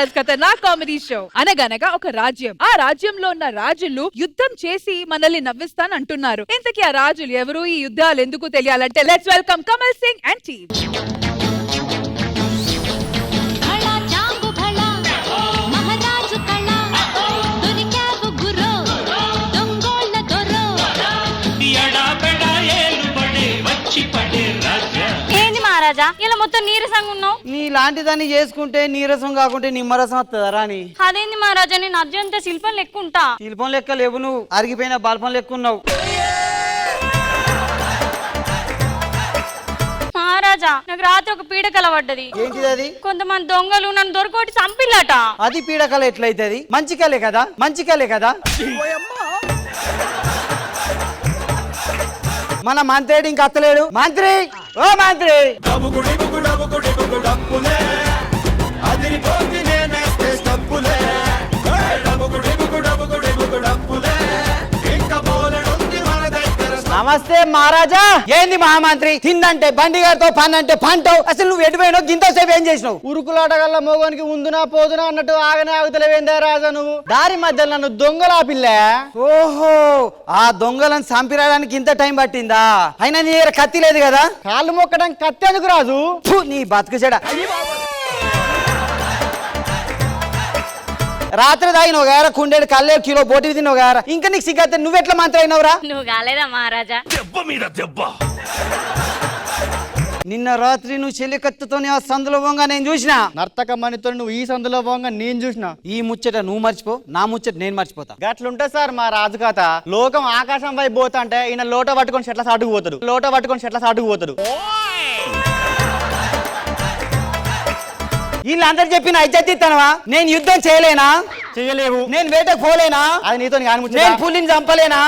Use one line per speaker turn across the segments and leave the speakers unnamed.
India's ఖతర్నాక్ comedy show. అనగనగా ఒక రాజ్యం. ఆ రాజ్యంలో ఉన్న రాజులు యుద్ధం చేసి మనల్ని నవ్విస్తానంటున్నారు. ఇంతకీ ఆ రాజులు ఎవరు, ఈ యుద్ధాలు ఎందుకు తెలియాలంటే let's welcome Kamal Singh and team.
ఏంది మహారాజా ఇలా మొత్తం నీరసంగా ఉన్నావు?
నీ లాంటి దాన్ని చేసుకుంటే నీరసం కాకుంటే నిమ్మరసం వస్తుందా రాని?
అదేంది మహారాజా, నేను అర్జునంత శిల్పం లెక్కుంటా.
శిల్పం లెక్క లేవు, నువ్వు అరిగిపోయిన బల్పం లెక్క ఉన్నావు.
మహారాజా, నాకు రాత్రి ఒక పీడకల పడ్డది.
ఏంటిది అది?
కొంతమంది దొంగలు నన్ను దొరకొట్టి చంపిల్లట.
అది పీడకల ఎట్లయితది? మంచి కలే కదా, మంచి కలే కదా. మన మంత్రి ఇంకా అత్తలేడు. మంత్రి, ఓ మంత్రి, నమస్తే మహారాజా. ఏంది మహామంత్రి? తిందంటే బండి గారితో పని అంటే పంటవు. అసలు నువ్వు ఎటుపోయినావు? గింతసేపు ఏం చేసినావు? ఉరుకులాటగల్ల మోగానికి ఉందునా పోదునా అన్నట్టు ఆగనే ఆగుతలేవేందా రాజా నువ్వు? దారి మధ్యలో నన్ను దొంగలా పిల్లే. ఓహో, ఆ దొంగలను చంపిరాడానికి ఇంత టైం పట్టిందా? అయినా నీ దగ్గర కత్తి లేదు కదా? కాళ్ళు మొక్కడానికి కత్తి ఎందుకు రాజు? నీ బతుకు చెడ. రాత్రి తాగినవు గారా, కుండేడు కల్లే కిలో బోటి తిన్నావు గారా. ఇంకా నీకు సిగ్గైతే నువ్వెట్లా మంత్రి అయినవురా?
నువ్వు కాలేదా మహారాజా?
నిన్న రాత్రి నువ్వు చెల్లికత్తుతో ఆ సందులో పోగా నేను చూసిన.
నర్తక మణితో నువ్వు ఈ సందులో పోగా నేను చూసిన.
ఈ ముచ్చట నువ్వు మర్చిపో, నా ముచ్చట నేను మర్చిపోతా.
గట్లుంటే సార్ మా రాజు కథ. లోకం ఆకాశం వైపు పోతా అంటే ఈయన లోట పట్టుకొని చెట్ల సాటుకు పోతాడు. లోట పట్టుకొని చెట్ల సాటుకు పోతాడు.
వీళ్ళందరూ చెప్పిన ఇజ్జత్ ఇస్తానవా? నేను యుద్ధం చేయలేనా?
చేయలేవు.
నేను వేటకు పోలేనా?
అది నీతో
నేను పులిని చంపలేనా?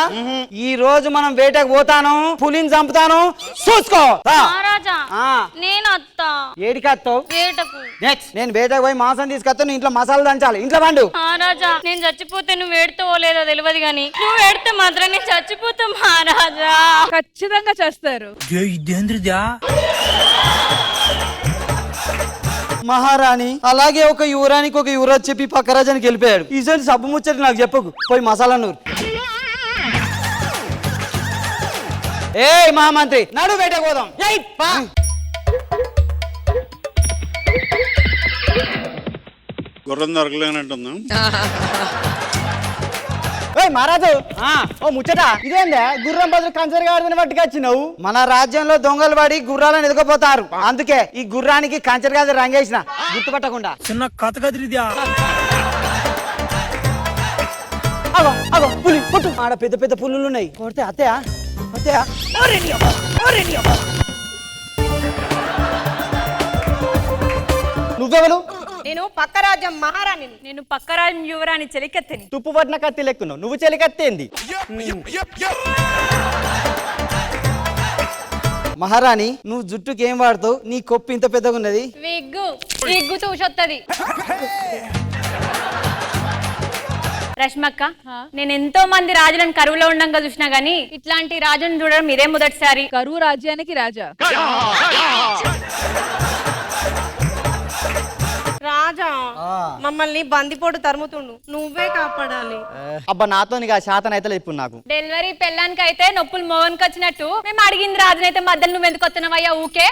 ఈ రోజు మనం వేటకు పోతాను, పులిని చంపుతాను, చూసుకో.
మహారాజా, నేను అత్తా.
ఏడికి వస్తావు?
వేటకు.
నెక్స్ట్ నేను వేటకు పోయి మాంసం తీసుకొస్తాను. ఇంట్లో మసాలా దంచాలి. ఇంట్లో పండు.
మహారాజా, నేను చచ్చిపోతే నువ్వు వేడుతావో లేదో తెలియదు గాని నువ్వు వేడితే మాత్రం నేను చచ్చిపోతా మహారాజా.
ఖచ్చితంగా చేస్తారు.
మహారాణి అలాగే ఒక యువరానికి ఒక యువరాజు చెప్పి పక్క రాజానికి వెళ్ళిపోయాడు. ఈసారి సబ్బు ముచ్చటి నాకు చెప్పకు, పోయి మసాలా నూరు. ఏ మహామంత్రి, నడు వేటకు పోదాం.
గుర్రం దొరకలేనంటుందా?
మహారాజు, ఓ ముచ్చట ఇదేందా? గుర్రం బదులు కంచర్ గాడిదని పట్టుకొచ్చినావు.
మన రాజ్యంలో దొంగలు పడి గుర్రాలను ఎదుకపోతారు. అందుకే ఈ గుర్రానికి కంచర్ గాది రంగేసిన, గుర్తుపట్టకుండా.
చిన్న కథ కదిరిద్యా.
అగో అగో పులి కొట్టు. ఆడ పెద్ద పెద్ద పులులు ఉన్నాయి. కొడితే అత్తయా అత్తయా.
నువ్వెవరు?
నేను పక్క రాజ్యం మహారాణిని.
నేను పక్క రాజ్యం యువరాణి చెలికత్తెని.
తుప్పు పట్టిన కత్తి లెక్కున్నావు. నువ్వు చెలికత్తేంది?
మహారాణి, నువ్వు జుట్టుకి ఏం వాడుతావు? నీ కొప్పు ఇంత పెద్దగా ఉన్నది.
విగ్గు చూసొత్తది. రష్మక్క, నేను ఎంతో మంది రాజులను కరువులో ఉండంగా చూసినా గానీ ఇట్లాంటి రాజును చూడడం ఇదే మొదటిసారి.
కరువు రాజ్యానికి రాజా.
రాజా, మమ్మల్ని బందిపోటు తరుముతుండు, నువ్వే కాపాడాలి.
అబ్బా నాతో శాతం అయితే ఇప్పుడు నాకు
డెలివరీ పెళ్ళానికి అయితే నొప్పులు మోగన్కి వచ్చినట్టు మేము అడిగింది రాజునైతే మధ్యలో నువ్వు ఎందుకు వస్తున్నావయ్యా ఊకే?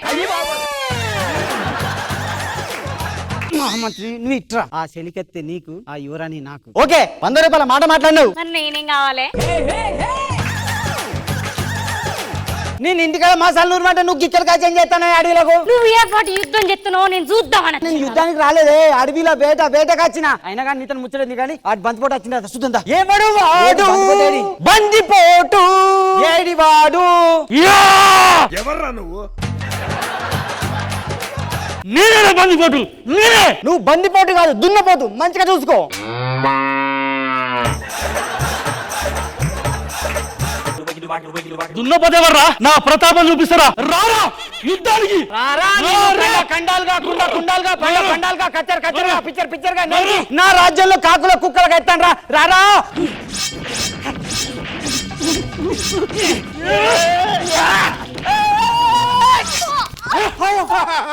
మహామంత్రి నువ్వు ఇట్రా. ఆ చెలికెత్తే నీకు, ఆ యువరాణి నాకు.
ఓకే, 100 రూపాయల మాట మాట్లాడినావు.
మరి నేనేం కావాలి?
నేను ఇంటికాడ మసాలా నూరమంటే నువ్వు గిచ్చలు కాచం చేస్తాను అడవిలకు.
నువ్వు ఏ పాటు యుద్ధం చేస్తున్నావు నేను చూద్దామని.
నేను యుద్ధానికి రాలేదే, అడవిలో వేటకు వచ్చిన. అయినా కానీ నీతను ముచ్చలేదు కానీ ఆ బందిపోటు వచ్చిందా చూద్దా. ఏమడు వాడు బందిపోటు, ఏడి వాడు.
ఎవర్రా నువ్వు?
నేనే బందిపోటు. నువ్వు బందిపోటు కాదు, దున్నపోతు. మంచిగా చూసుకో.
దున్నపోతేవర్రా? నా ప్రతాపం చూపిస్తారా? రారా యుద్ధానికి.
కండాలుగా కుండాలుగా పండాలుగా కచ్చరగా పిచ్చర్ గా నా రాజ్యంలో కాకుల కుక్కలుగా ఎత్తాను రా. రారా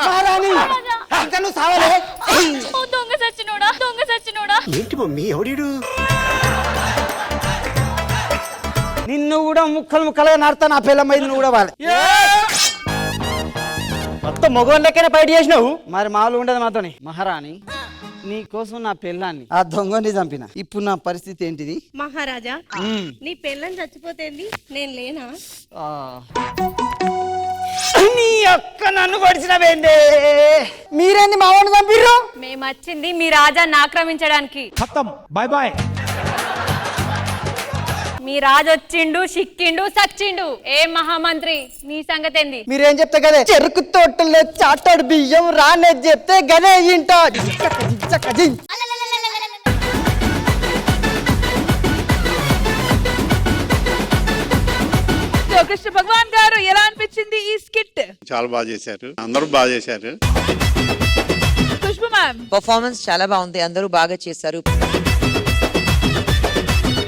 మహారాణి, ఇంకా నువ్వు సావలే.
ఓ దొంగ సచ్చినోడా, దొంగ సచ్చినోడా.
ఏంటి మమ్మీ ఎవడీడు?
నిన్ను కూడా ముక్కలు ముక్కలుగా నడతా నా పిల్లమైంది నువ్వు కూడా వాళ్ళ
మొత్తం మగవాళ్ళ లెక్కనే బయట చేసినావు.
మరి మామూలు ఉండదు మాతోని. మహారాణి నీ కోసం నా పిల్లాన్ని ఆ దొంగని చంపిన. ఇప్పుడు నా పరిస్థితి ఏంటిది?
మహారాజా నీ పెళ్ళని చచ్చిపోతేంది, నేను లేనా?
నీ అక్క నన్ను పడిచినవేందే? మీరేంది మావాడిని చంపిర్రు?
మేము వచ్చింది మీ రాజాన్ని ఆక్రమించడానికి.
Bye bye.
మీ రాజు వచ్చిండు, సిక్కిండు, సచ్చిండు. ఏ మహామంత్రి నీ సంగతి ఏంది?
మీరేం చెప్తే కదే చెరుకు తోటలో చాటాడు బియ్యం రానే చెప్తే గనే ఇంటా.
సో కృష్ణ భగవాన్ గారు ఎలా అనిపించింది ఈ స్కిట్?
చాలా బాగా చేశారు, అందరూ బాగా చేశారు.
పుష్ప మ్యామ్
పర్ఫార్మెన్స్ చాలా బాగుంది, అందరూ బాగా చేశారు.